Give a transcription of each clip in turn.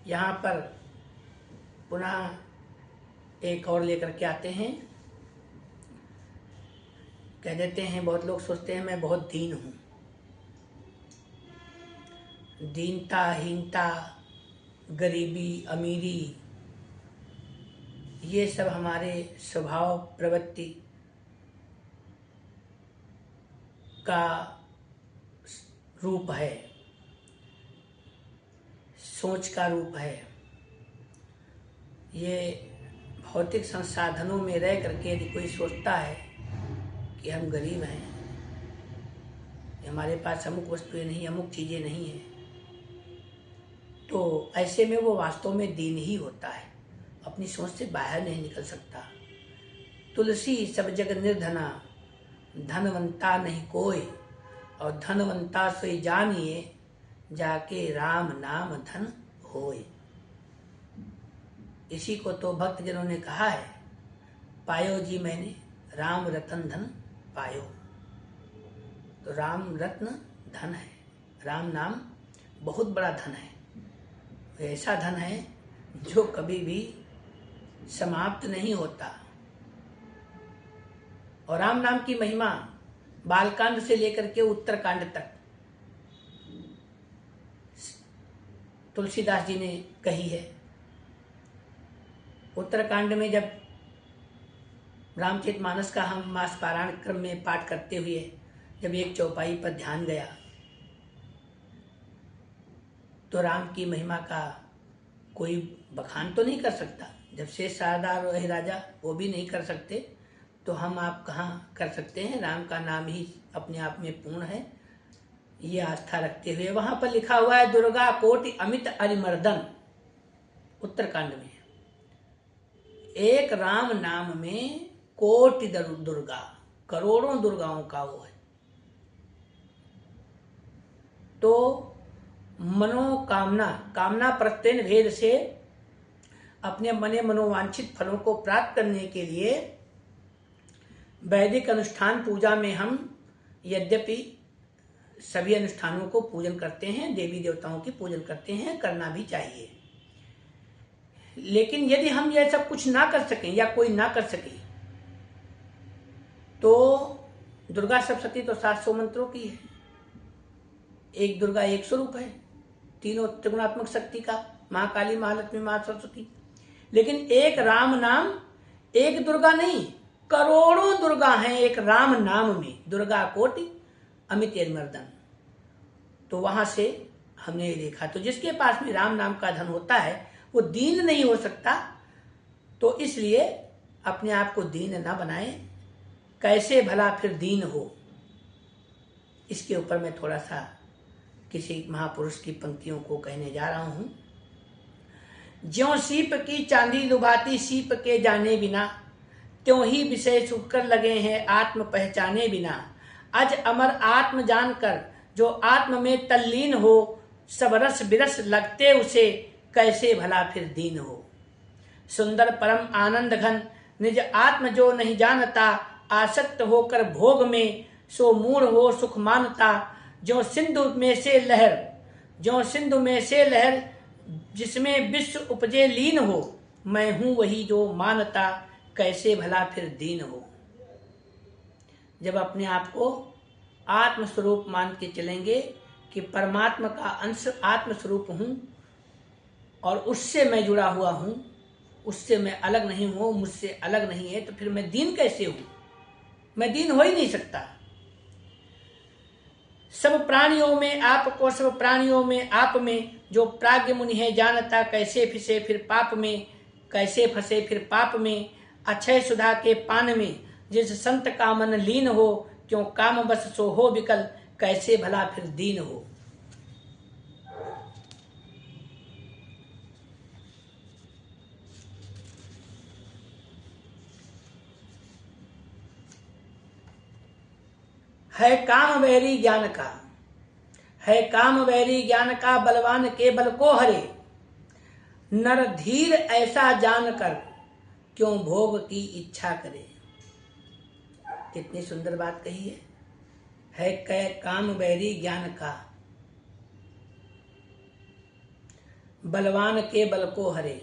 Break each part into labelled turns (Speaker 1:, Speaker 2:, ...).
Speaker 1: यहाँ पर पुनः एक और लेकर के आते हैं। कह देते हैं, बहुत लोग सोचते हैं मैं बहुत दीन हूँ। दीनता, हीनता, गरीबी, अमीरी, ये सब हमारे स्वभाव प्रवृत्ति का रूप है, सोच का रूप है। ये भौतिक संसाधनों में रह करके यदि कोई सोचता है कि हम गरीब हैं, हमारे पास अमुक वस्तुएं नहीं, अमुक चीज़ें नहीं हैं, तो ऐसे में वो वास्तव में दीन ही होता है, अपनी सोच से बाहर नहीं निकल सकता। तुलसी सब जग निर्धना, धनवंता नहीं कोई, और धनवंता सोई जानिए, जाके राम नाम धन होए। इसी को तो भक्त जनों ने कहा है, पायो जी मैंने राम रतन धन पायो। तो राम रत्न धन है, राम नाम बहुत बड़ा धन है। ऐसा धन है जो कभी भी समाप्त नहीं होता। और राम नाम की महिमा बालकांड से लेकर के उत्तरकांड तक तुलसीदास जी ने कही है। उत्तरकांड में जब रामचरितमानस का हम मास पारायण क्रम में पाठ करते हुए जब एक चौपाई पर ध्यान गया, तो राम की महिमा का कोई बखान तो नहीं कर सकता। जब शेष शारदा रहे राजा वो भी नहीं कर सकते, तो हम आप कहाँ कर सकते हैं। राम का नाम ही अपने आप में पूर्ण है, ये आस्था रखते हुए। वहां पर लिखा हुआ है, दुर्गा कोटि अमित अरिमर्दन। उत्तरकांड में एक राम नाम में कोटि दुर्गा, करोड़ों दुर्गाओं का वो है। तो मनोकामना, कामना प्रत्यय भेद से अपने मने मनोवांछित फलों को प्राप्त करने के लिए वैदिक अनुष्ठान पूजा में हम यद्यपि सभी अनुष्ठानों को पूजन करते हैं, देवी देवताओं की पूजन करते हैं, करना भी चाहिए। लेकिन यदि हम यह सब कुछ ना कर सकें या कोई ना कर सके, तो दुर्गा सप्तशती तो 700 मंत्रों की है। एक दुर्गा एक स्वरूप है, तीनों त्रिगुणात्मक शक्ति का, महाकाली, महालक्ष्मी, महासरस्वती। लेकिन एक राम नाम, एक दुर्गा नहीं, करोड़ों दुर्गा हैं एक राम नाम में। दुर्गा कोटि अमित अरिमर्दन। तो वहां से हमने ये देखा, तो जिसके पास में राम नाम का धन होता है वो दीन नहीं हो सकता। तो इसलिए अपने आप को दीन ना बनाए, कैसे भला फिर दीन हो। इसके ऊपर मैं थोड़ा सा किसी महापुरुष की पंक्तियों को कहने जा रहा हूं। ज्यों सीप की चांदी लुभाती सीप के जाने बिना, त्यों ही विषय सुख कर लगे हैं आत्म पहचाने बिना। अज अमर आत्म जानकर जो आत्म में तल्लीन हो, सब रस बिरस लगते उसे, कैसे भला फिर दीन हो। सुंदर परम आनंद घन निज आत्म जो नहीं जानता, आसक्त होकर भोग में सो मूढ़ हो सुख मानता। जो सिंधु में से लहर, जो सिंधु में से लहर जिसमें विश्व उपजे लीन हो, मैं हूं वही जो मानता, कैसे भला फिर दीन हो। जब अपने आप को आत्मस्वरूप मान के चलेंगे कि परमात्मा का अंश आत्मस्वरूप हूं और उससे मैं जुड़ा हुआ हूं, उससे मैं अलग नहीं हूं, मुझसे अलग नहीं है, तो फिर मैं दीन कैसे हूं। मैं दीन हो ही नहीं सकता। सब प्राणियों में आपको, सब प्राणियों में आप में, जो प्राज्ञ मुनि है जानता, कैसे फिसे फिर पाप में, कैसे फंसे फिर पाप में। अक्षय सुधा के पान में जिस संत का मन लीन हो, क्यों काम बस सो हो विकल, कैसे भला फिर दीन हो। है काम वैरी ज्ञान का, है काम वैरी ज्ञान का, बलवान के बल को हरे। नर धीर ऐसा जानकर क्यों भोग की इच्छा करे। कितनी सुंदर बात कही है कै काम वैरी ज्ञान का, बलवान के बल को हरे।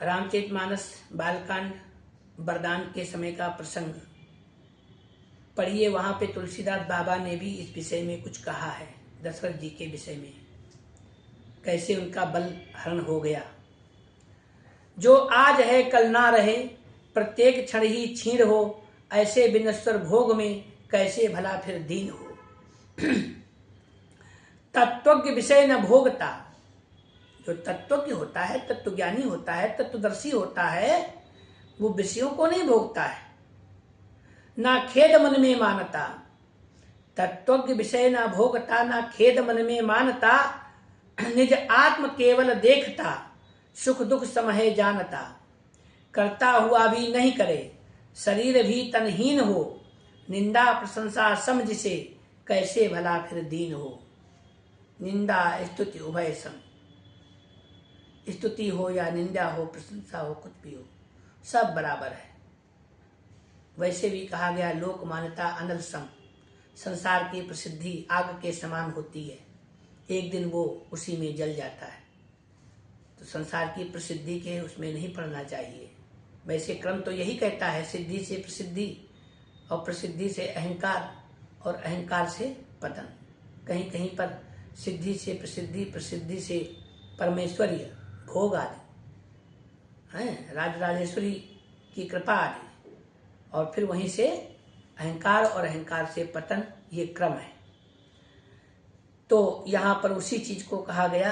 Speaker 1: रामचरितमानस बालकांड वरदान के समय का प्रसंग पढ़िए। वहां पे तुलसीदास बाबा ने भी इस विषय में कुछ कहा है, दशरथ जी के विषय में, कैसे उनका बल हरण हो गया। जो आज है कल ना रहे, प्रत्येक क्षण ही छीण हो, ऐसे बिनस्वर भोग में कैसे भला फिर दीन हो। तत्वज्ञ विषय न भोगता, जो तत्वज्ञ होता है, तत्वज्ञानी होता है, तत्वदर्शी होता है, वो विषयों को नहीं भोगता है। ना खेद मन में मानता, तत्वज्ञ विषय न भोगता, ना खेद मन में मानता, निज आत्म केवल देखता, सुख दुख समहे जानता। करता हुआ भी नहीं करे, शरीर भी तनहीन हो, निंदा प्रशंसा सम जिसे, कैसे भला फिर दीन हो। निंदा स्तुति उभय सम, स्तुति हो या निंदा हो, प्रशंसा हो, कुछ भी हो, सब बराबर है। वैसे भी कहा गया लोक मान्यता अनल सम, संसार की प्रसिद्धि आग के समान होती है, एक दिन वो उसी में जल जाता है। तो संसार की प्रसिद्धि के उसमें नहीं पड़ना चाहिए। वैसे क्रम तो यही कहता है, सिद्धि से प्रसिद्धि और प्रसिद्धि से अहंकार और अहंकार से पतन। कहीं कहीं पर सिद्धि से प्रसिद्धि, प्रसिद्धि से परमेश्वरीय भोग आदि हैं, राजराजेश्वरी की कृपा आदि, और फिर वहीं से अहंकार और अहंकार से पतन, ये क्रम है। तो यहाँ पर उसी चीज को कहा गया,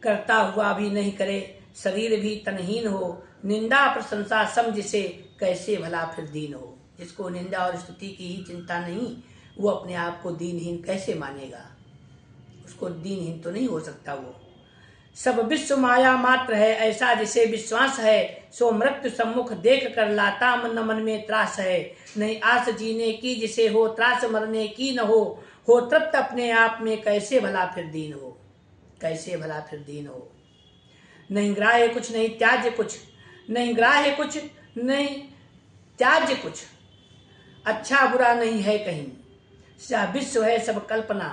Speaker 1: करता हुआ भी नहीं करे, शरीर भी तनहीन हो, निंदा प्रशंसा सम जिसे, कैसे भला फिर दीन हो। जिसको निंदा और स्तुति की ही चिंता नहीं, वो अपने आप को दीनहीन कैसे मानेगा। उसको दीनहीन तो नहीं हो सकता वो। सब विश्व माया मात्र है, ऐसा जिसे विश्वास है, सो मृत्यु सम्मुख देख कर लाता मन मन में त्रास है। नहीं आस जीने की जिसे हो, त्रास मरने की न हो तृप्त अपने आप में, कैसे भला फिर दीन हो, कैसे भला फिर दीन हो। नहीं ग्राह्य कुछ नहीं त्याज्य कुछ, नहीं ग्राह्य कुछ नहीं त्याज्य कुछ, अच्छा बुरा नहीं है कहीं, सा विश्व है सब कल्पना,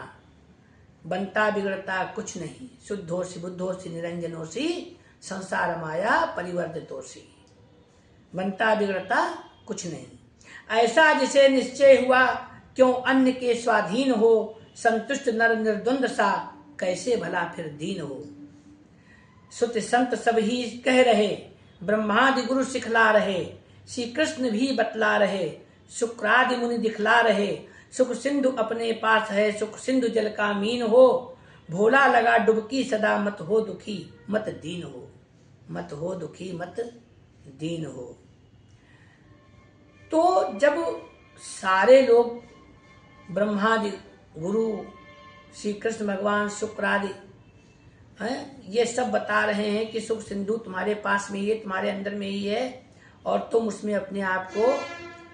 Speaker 1: बनता बिगड़ता कुछ नहीं, शुद्धोसी बुद्धोसी निरंजनोसी, संसार माया परिवर्तितोसी। बनता बिगड़ता कुछ नहीं, ऐसा जिसे निश्चय हुआ, क्यों अन्य के स्वाधीन हो, संतुष्ट नर निर्द्वंद सा, कैसे भला फिर दीन हो। सुत संत सब ही कह रहे, ब्रह्मादि गुरु सिखला रहे, श्री कृष्ण भी बतला रहे, शुक्रादि मुनि दिखला रहे, सुख सिंधु अपने पास है, सुख सिंधु जल का मीन हो, भोला लगा डुबकी सदा, मत हो दुखी मत दीन हो, मत हो दुखी मत दीन हो। तो जब सारे लोग ब्रह्मादि गुरु, श्री कृष्ण भगवान, शुक्रादि हैं, ये सब बता रहे हैं कि सुख सिंधु तुम्हारे पास में ही है, तुम्हारे अंदर में ही है, और तुम उसमें अपने आप को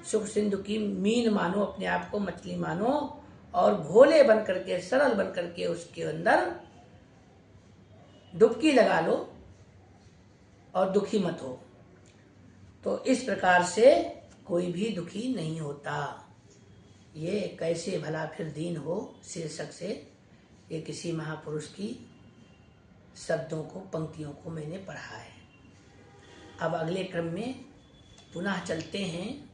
Speaker 1: सुख सिंधु की मीन मानो, अपने आप को मछली मानो, और भोले बन करके, सरल बन करके उसके अंदर डुबकी लगा लो और दुखी मत हो। तो इस प्रकार से कोई भी दुखी नहीं होता। ये कैसे भला फिर दीन हो शीर्षक से ये किसी महापुरुष की शब्दों को, पंक्तियों को मैंने पढ़ा है। अब अगले क्रम में पुनः चलते हैं